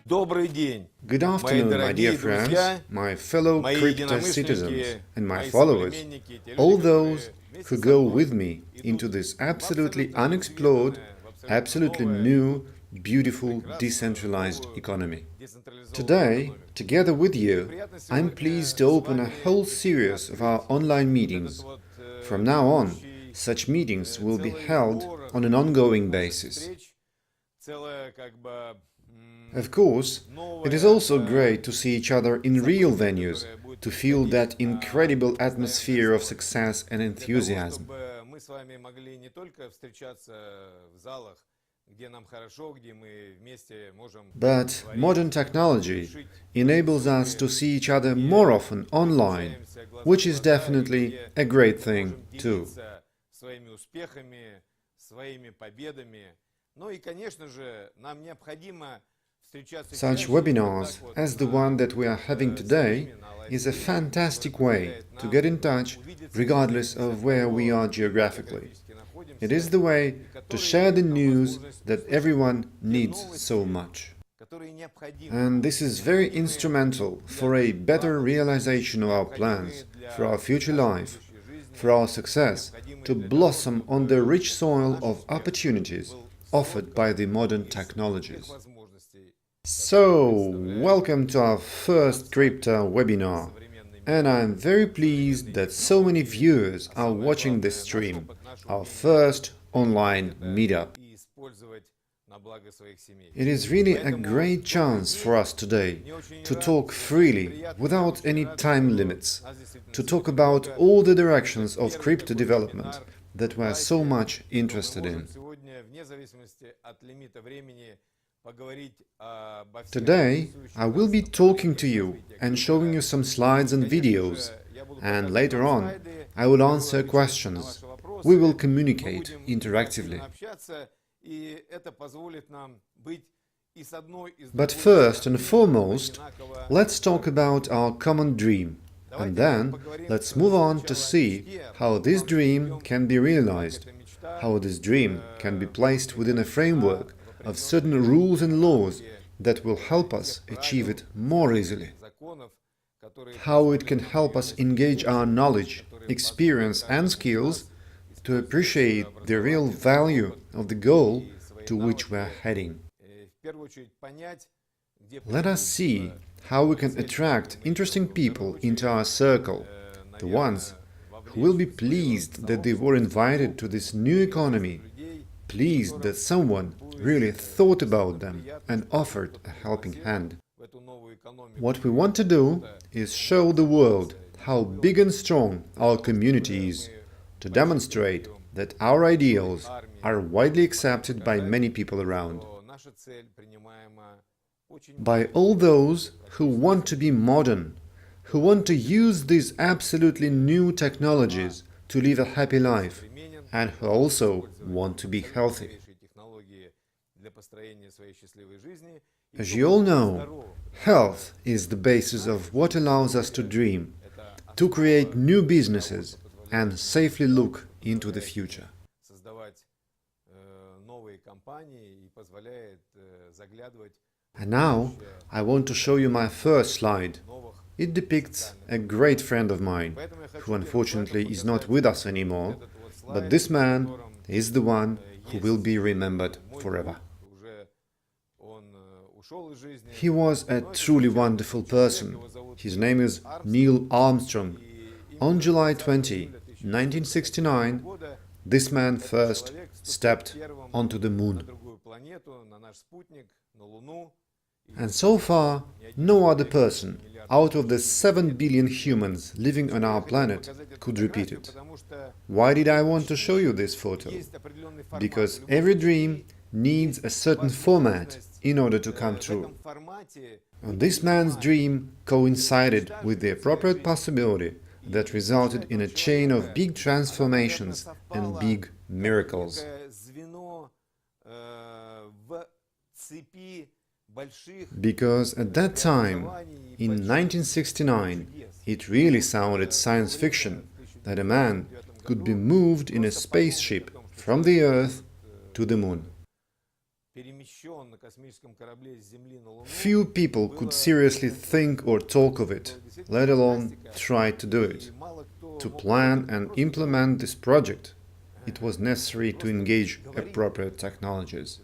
Good afternoon, my dear friends, my fellow Cryptaur citizens and my followers, all those who go with me into this absolutely unexplored, absolutely new, beautiful, decentralized economy. Today, together with you, I'm pleased to open a whole series of our online meetings. From now on, such meetings will be held on an ongoing basis. Of course, it is also great to see each other in real venues, to feel that incredible atmosphere of success and enthusiasm. But modern technology enables us to see each other more often online, which is definitely a great thing too. Such webinars as the one that we are having today is a fantastic way to get in touch regardless of where we are geographically. It is the way to share the news that everyone needs so much. And this is very instrumental for a better realization of our plans, for our future life, for our success to blossom on the rich soil of opportunities offered by the modern technologies. So, welcome to our first Cryptaur webinar, and I'm very pleased that so many viewers are watching this stream, our first online meetup. It is really a great chance for us today to talk freely, without any time limits, to talk about all the directions of crypto development that we're so much interested in. Today, I will be talking to you and showing you some slides and videos, and later on, I will answer questions. We will communicate interactively. But first and foremost, let's talk about our common dream, and then let's move on to see how this dream can be realized, how this dream can be placed within a framework of certain rules and laws that will help us achieve it more easily. How it can help us engage our knowledge, experience and skills to appreciate the real value of the goal to which we are heading. Let us see how we can attract interesting people into our circle, the ones who will be pleased that they were invited to this new economy, pleased that someone really thought about them and offered a helping hand. What we want to do is show the world how big and strong our community is, to demonstrate that our ideals are widely accepted by many people around, by all those who want to be modern, who want to use these absolutely new technologies to live a happy life, and who also want to be healthy. As you all know, health is the basis of what allows us to dream, to create new businesses and safely look into the future. And now, I want to show you my first slide. It depicts a great friend of mine, who unfortunately is not with us anymore, but this man is the one who will be remembered forever. He was a truly wonderful person. His name is Neil Armstrong. On July 20, 1969, this man first stepped onto the moon. And so far, no other person out of the 7 billion humans living on our planet could repeat it. Why did I want to show you this photo? Because every dream needs a certain format in order to come true. And this man's dream coincided with the appropriate possibility that resulted in a chain of big transformations and big miracles. Because at that time, in 1969, it really sounded science fiction that a man could be moved in a spaceship from the Earth to the moon. Few people could seriously think or talk of it, let alone try to do it. To plan and implement this project, it was necessary to engage appropriate technologies.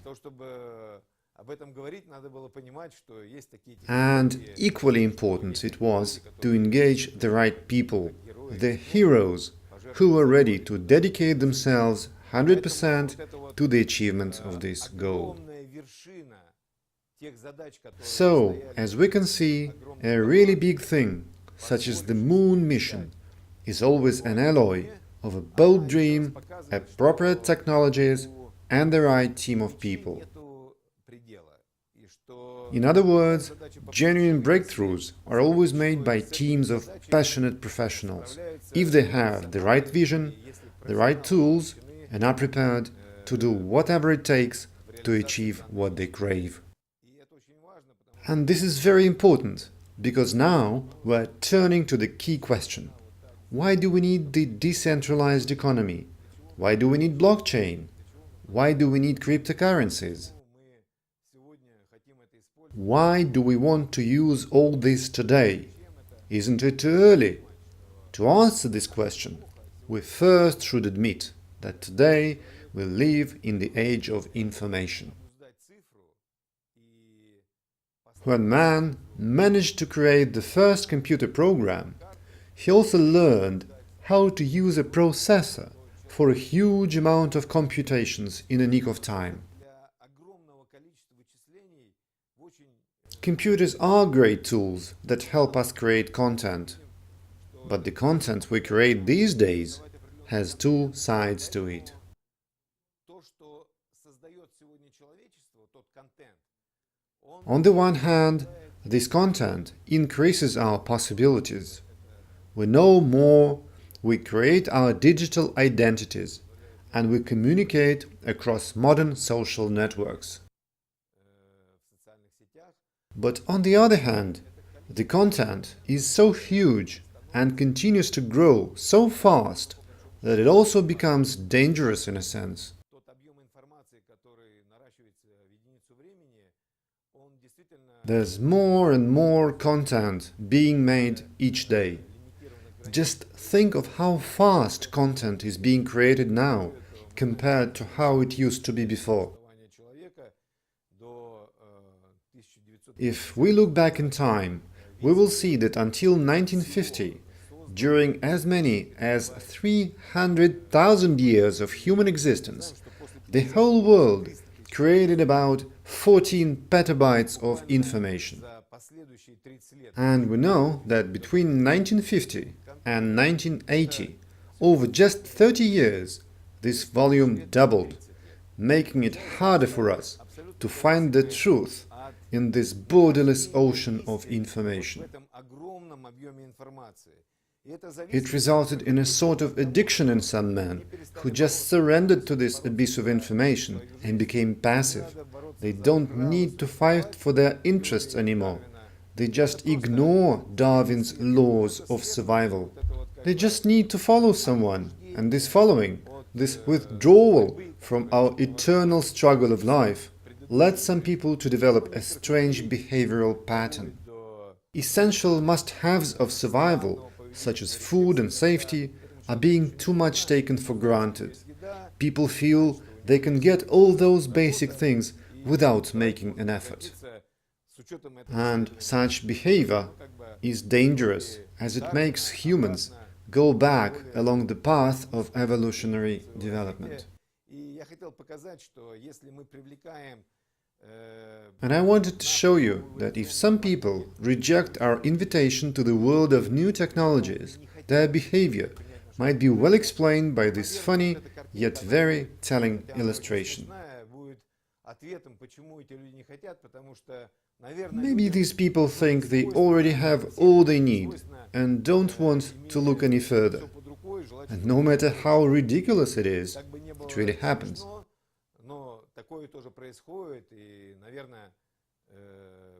And equally important it was to engage the right people, the heroes, who were ready to dedicate themselves 100% to the achievement of this goal. So, as we can see, a really big thing, such as the moon mission, is always an alloy of a bold dream, appropriate technologies, and the right team of people. In other words, genuine breakthroughs are always made by teams of passionate professionals, if they have the right vision, the right tools, and are prepared to do whatever it takes to achieve what they crave. And this is very important, because now we're turning to the key question. Why do we need the decentralized economy? Why do we need blockchain? Why do we need cryptocurrencies? Why do we want to use all this today? Isn't it too early? To answer this question, we first should admit that today we live in the age of information. When man managed to create the first computer program, he also learned how to use a processor for a huge amount of computations in a nick of time. Computers are great tools that help us create content, but the content we create these days has two sides to it. On the one hand, this content increases our possibilities. We know more, we create our digital identities, and we communicate across modern social networks. But on the other hand, the content is so huge and continues to grow so fast that it also becomes dangerous in a sense. There's more and more content being made each day. Just think of how fast content is being created now compared to how it used to be before. If we look back in time, we will see that until 1950, during as many as 300,000 years of human existence, the whole world created about 14 petabytes of information. And we know that between 1950 and 1980, over just 30 years, this volume doubled, making it harder for us to find the truth in this borderless ocean of information. It resulted in a sort of addiction in some men who just surrendered to this abyss of information and became passive. They don't need to fight for their interests anymore. They just ignore Darwin's laws of survival. They just need to follow someone, and this following, this withdrawal from our eternal struggle of life, led some people to develop a strange behavioral pattern. Essential must-haves of survival, such as food and safety, are being too much taken for granted. People feel they can get all those basic things without making an effort. And such behavior is dangerous, as it makes humans go back along the path of evolutionary development. And I wanted to show you that if some people reject our invitation to the world of new technologies, their behavior might be well explained by this funny yet very telling illustration. Maybe these people think they already have all they need and don't want to look any further. And no matter how ridiculous it is, it really happens.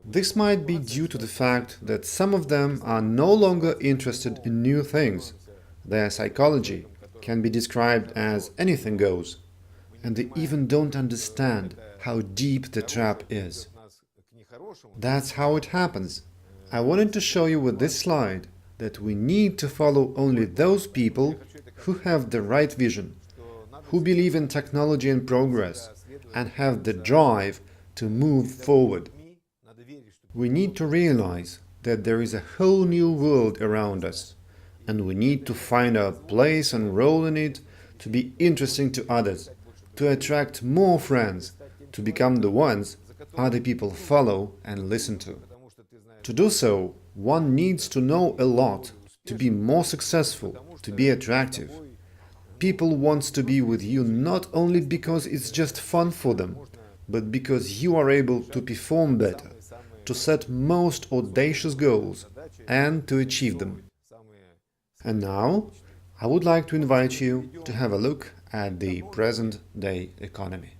This might be due to the fact that some of them are no longer interested in new things. Their psychology can be described as anything goes. and they even don't understand how deep the trap is. That's how it happens. I wanted to show you with this slide that we need to follow only those people who have the right vision, who believe in technology and progress, and have the drive to move forward. We need to realize that there is a whole new world around us, and we need to find our place and role in it to be interesting to others, to attract more friends, to become the ones other people follow and listen to. To do so, one needs to know a lot, to be more successful, to be attractive. People want to be with you not only because it's just fun for them, but because you are able to perform better, to set most audacious goals, and to achieve them. And now, I would like to invite you to have a look at the present-day economy.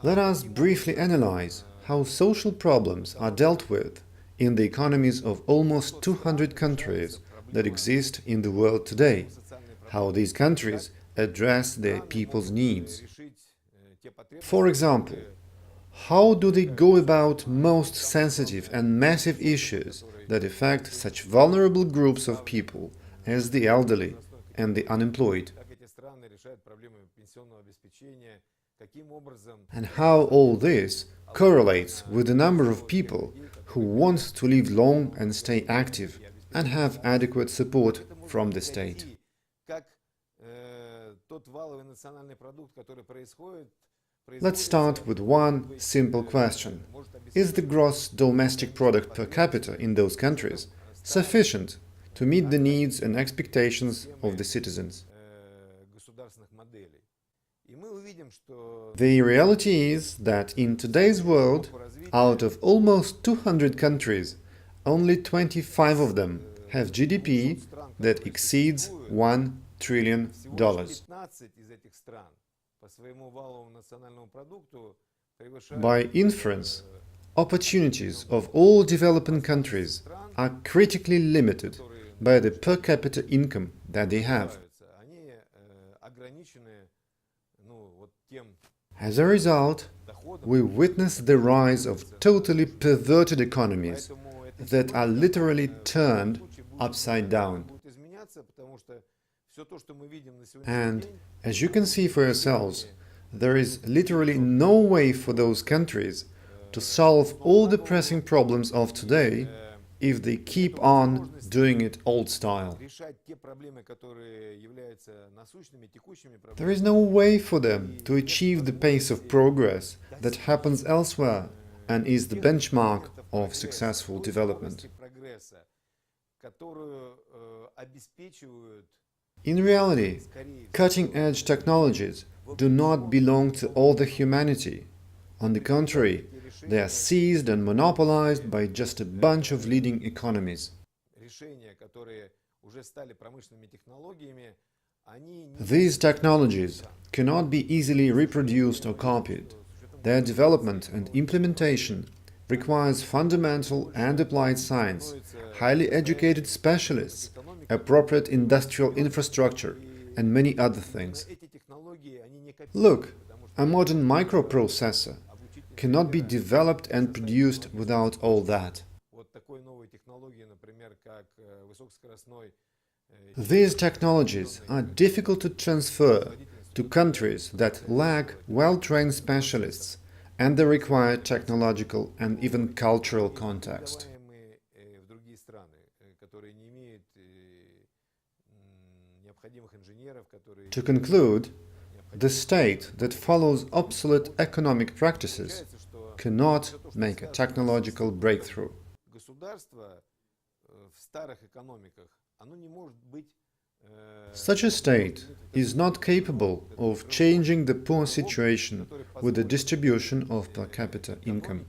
Let us briefly analyze how social problems are dealt with in the economies of almost 200 countries that exist in the world today, how these countries address their people's needs. For example, how do they go about most sensitive and massive issues that affect such vulnerable groups of people as the elderly and the unemployed? And how all this correlates with the number of people who want to live long and stay active and have adequate support from the state. Let's start with one simple question. Is the gross domestic product per capita in those countries sufficient to meet the needs and expectations of the citizens? The reality is that in today's world, out of almost 200 countries, only 25 of them have GDP that exceeds $1 trillion. By inference, opportunities of all developing countries are critically limited by the per capita income that they have. As a result, we witness the rise of totally perverted economies that are literally turned upside down. And, as you can see for yourselves, there is literally no way for those countries to solve all the pressing problems of today if they keep on doing it old style. There is no way for them to achieve the pace of progress that happens elsewhere and is the benchmark of successful development. In reality, cutting-edge technologies do not belong to all the humanity. On the contrary, they are seized and monopolized by just a bunch of leading economies. These technologies cannot be easily reproduced or copied. Their development and implementation requires fundamental and applied science, highly educated specialists, appropriate industrial infrastructure, and many other things. Look, a modern microprocessor cannot be developed and produced without all that. These technologies are difficult to transfer to countries that lack well-trained specialists and the required technological and even cultural context. To conclude, the state that follows obsolete economic practices cannot make a technological breakthrough. Such a state is not capable of changing the poor situation with the distribution of per capita income.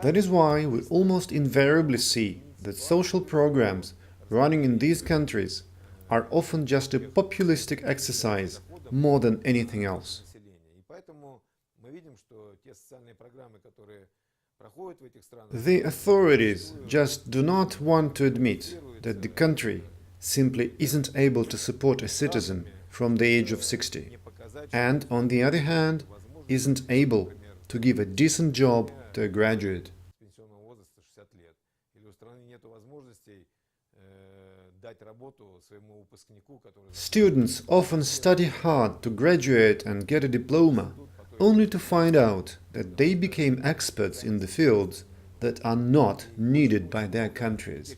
That is why we almost invariably see that social programs running in these countries are often just a populistic exercise more than anything else. The authorities just do not want to admit that the country simply isn't able to support a citizen from the age of 60, and, on the other hand, isn't able to give a decent job to a graduate. Students often study hard to graduate and get a diploma, only to find out that they became experts in the fields that are not needed by their countries.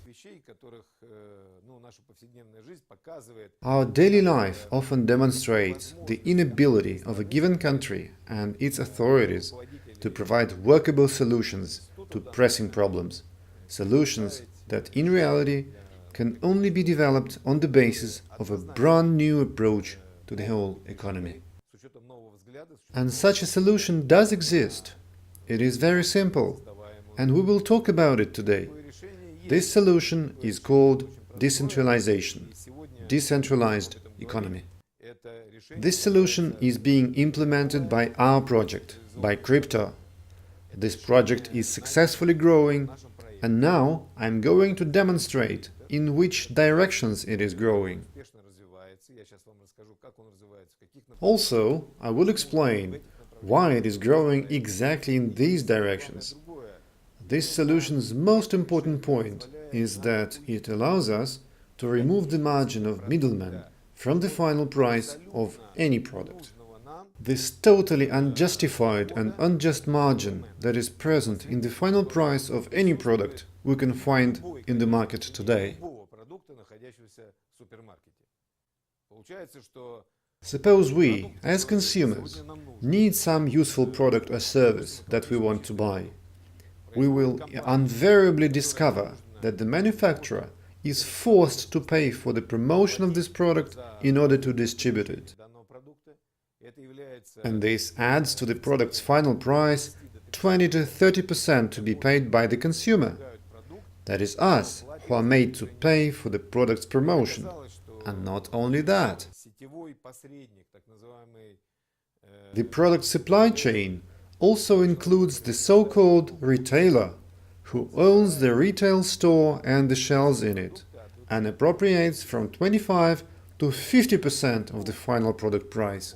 Our daily life often demonstrates the inability of a given country and its authorities to provide workable solutions to pressing problems, solutions that in reality can only be developed on the basis of a brand new approach to the whole economy. And such a solution does exist. It is very simple, and we will talk about it today. This solution is called decentralization, decentralized economy. This solution is being implemented by our project, by Cryptaur. This project is successfully growing, and now I'm going to demonstrate in which directions it is growing. Also, I will explain why it is growing exactly in these directions. This solution's most important point is that it allows us to remove the margin of middlemen from the final price of any product. This totally unjustified and unjust margin that is present in the final price of any product we can find in the market today. Suppose we, as consumers, need some useful product or service that we want to buy. We will invariably discover that the manufacturer is forced to pay for the promotion of this product in order to distribute it. And this adds to the product's final price 20 to 30% to be paid by the consumer. That is us, who are made to pay for the product's promotion. And not only that. The product supply chain also includes the so-called retailer, who owns the retail store and the shelves in it, and appropriates from 25 to 50% of the final product price.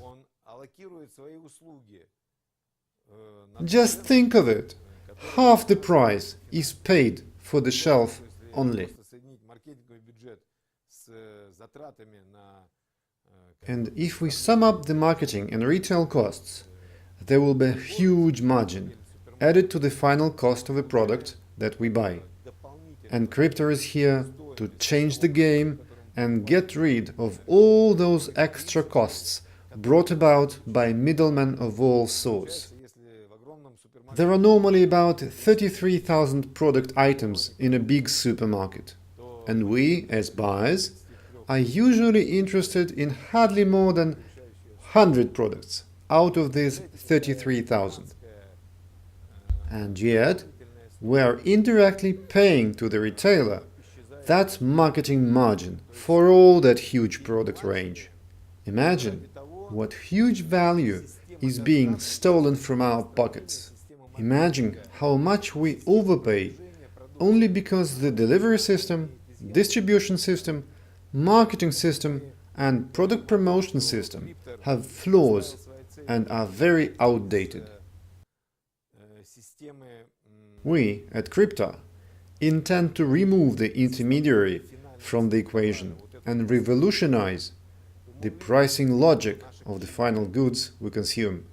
Just think of it. Half the price is paid for the shelf only. And if we sum up the marketing and retail costs, there will be a huge margin added to the final cost of a product that we buy. And Cryptaur is here to change the game and get rid of all those extra costs brought about by middlemen of all sorts. There are normally about 33,000 product items in a big supermarket, and we, as buyers, are usually interested in hardly more than 100 products out of these 33,000. And yet, we are indirectly paying to the retailer that marketing margin for all that huge product range. Imagine what huge value is being stolen from our pockets. Imagine how much we overpay only because the delivery system, distribution system, marketing system and product promotion system have flaws and are very outdated. We, at Cryptaur, intend to remove the intermediary from the equation and revolutionize the pricing logic of the final goods we consume.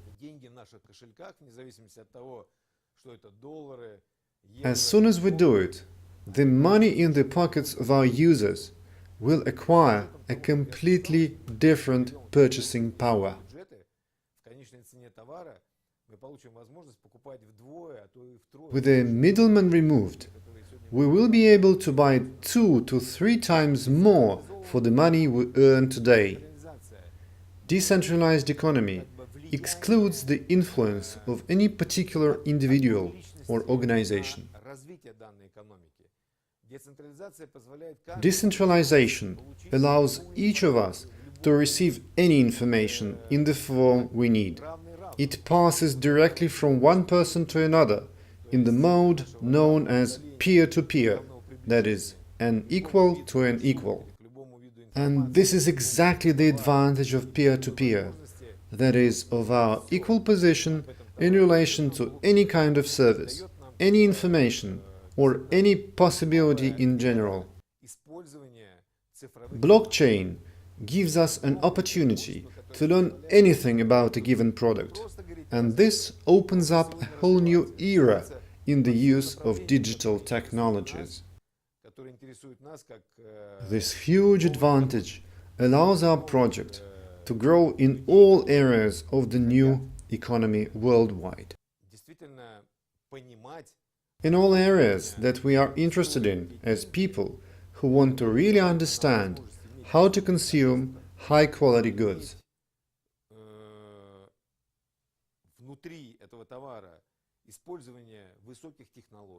As soon as we do it, the money in the pockets of our users will acquire a completely different purchasing power. With the middleman removed, we will be able to buy 2 to 3 times more for the money we earn today. Decentralized economy excludes the influence of any particular individual or organization. Decentralization allows each of us to receive any information in the form we need. It passes directly from one person to another, in the mode known as peer-to-peer, that is, an equal to an equal. And this is exactly the advantage of peer-to-peer, that is, of our equal position in relation to any kind of service, any information, or any possibility in general. Blockchain gives us an opportunity to learn anything about a given product, and this opens up a whole new era in the use of digital technologies. This huge advantage allows our project to grow in all areas of the new economy worldwide. In all areas that we are interested in as people who want to really understand how to consume high-quality goods.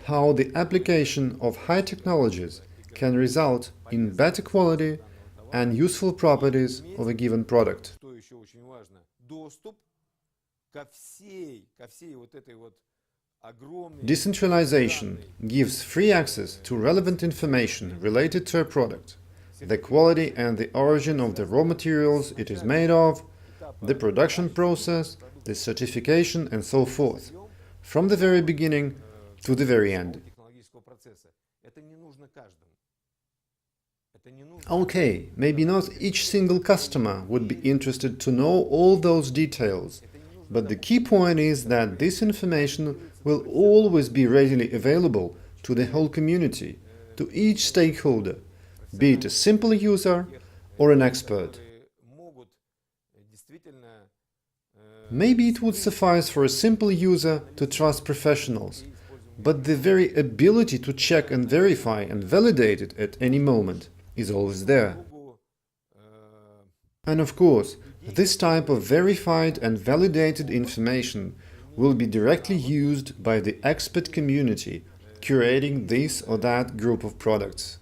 How the application of high technologies can result in better quality and useful properties of a given product. Decentralization gives free access to relevant information related to a product, the quality and the origin of the raw materials it is made of, the production process, the certification, and so forth, from the very beginning to the very end. Okay, maybe not each single customer would be interested to know all those details, but the key point is that this information will always be readily available to the whole community, to each stakeholder, be it a simple user or an expert. Maybe it would suffice for a simple user to trust professionals, but the very ability to check and verify and validate it at any moment is always there. And of course, this type of verified and validated information will be directly used by the expert community curating this or that group of products.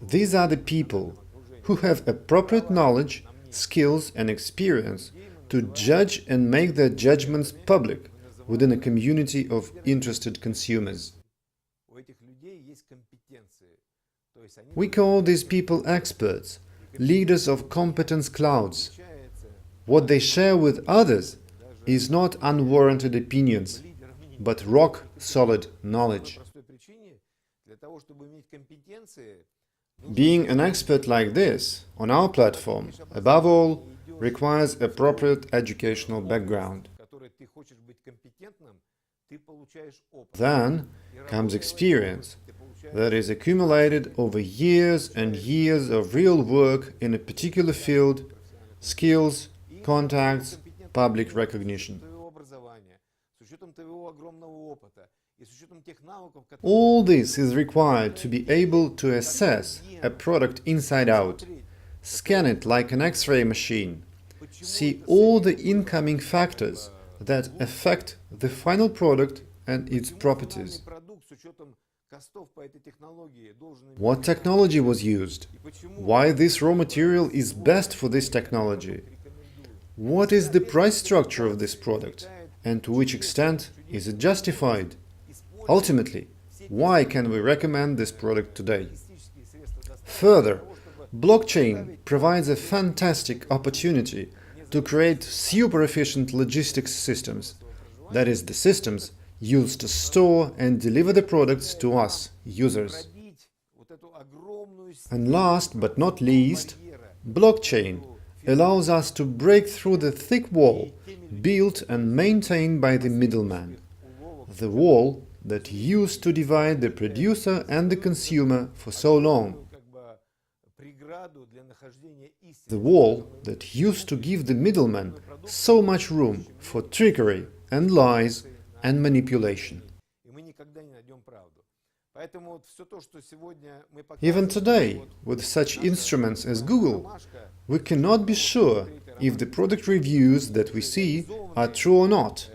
These are the people who have appropriate knowledge, skills and experience to judge and make their judgments public within a community of interested consumers. We call these people experts, leaders of competence clouds. What they share with others is not unwarranted opinions, but rock-solid knowledge. Being an expert like this on our platform, above all, requires appropriate educational background. Then comes experience that is accumulated over years and years of real work in a particular field, skills, contacts, public recognition. All this is required to be able to assess a product inside out, scan it like an X-ray machine, see all the incoming factors that affect the final product and its properties. What technology was used? Why this raw material is best for this technology? What is the price structure of this product? And to which extent is it justified? Ultimately, why can we recommend this product today? Further, blockchain provides a fantastic opportunity to create super efficient logistics systems, that is, the systems used to store and deliver the products to us, users. And last but not least, blockchain allows us to break through the thick wall built and maintained by the middleman, the wall that used to divide the producer and the consumer for so long, the wall that used to give the middleman so much room for trickery and lies and manipulation. Even today, with such instruments as Google, we cannot be sure if the product reviews that we see are true or not.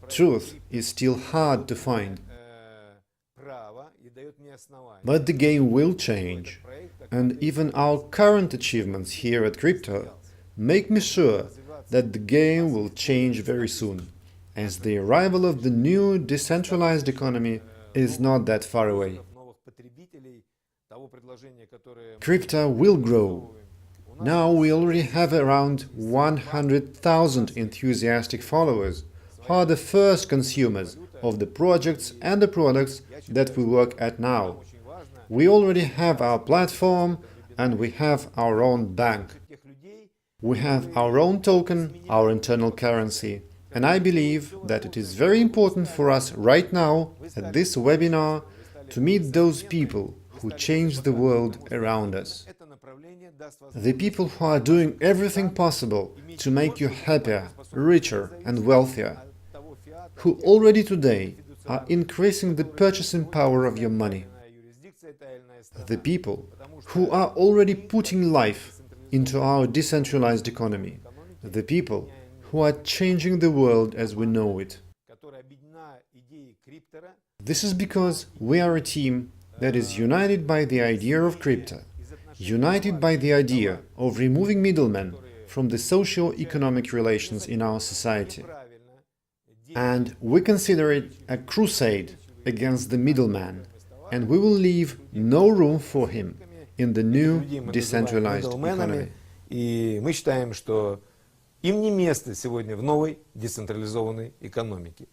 Truth is still hard to find. But the game will change, and even our current achievements here at Cryptaur make me sure that the game will change very soon, as the arrival of the new decentralized economy is not that far away. Cryptaur will grow. Now we already have around 100,000 enthusiastic followers, who are the first consumers of the projects and the products that we work at now. We already have our platform and we have our own bank. We have our own token, our internal currency. And I believe that it is very important for us right now, at this webinar, to meet those people who change the world around us. The people who are doing everything possible to make you happier, richer and wealthier, who already today are increasing the purchasing power of your money. The people who are already putting life into our decentralized economy. The people who are changing the world as we know it. This is because we are a team that is united by the idea of Cryptaur, united by the idea of removing middlemen from the socio-economic relations in our society. And we consider it a crusade against the middleman, and we will leave no room for him in the new decentralized economy. И мы считаем, что им не место сегодня в новой децентрализованной экономике.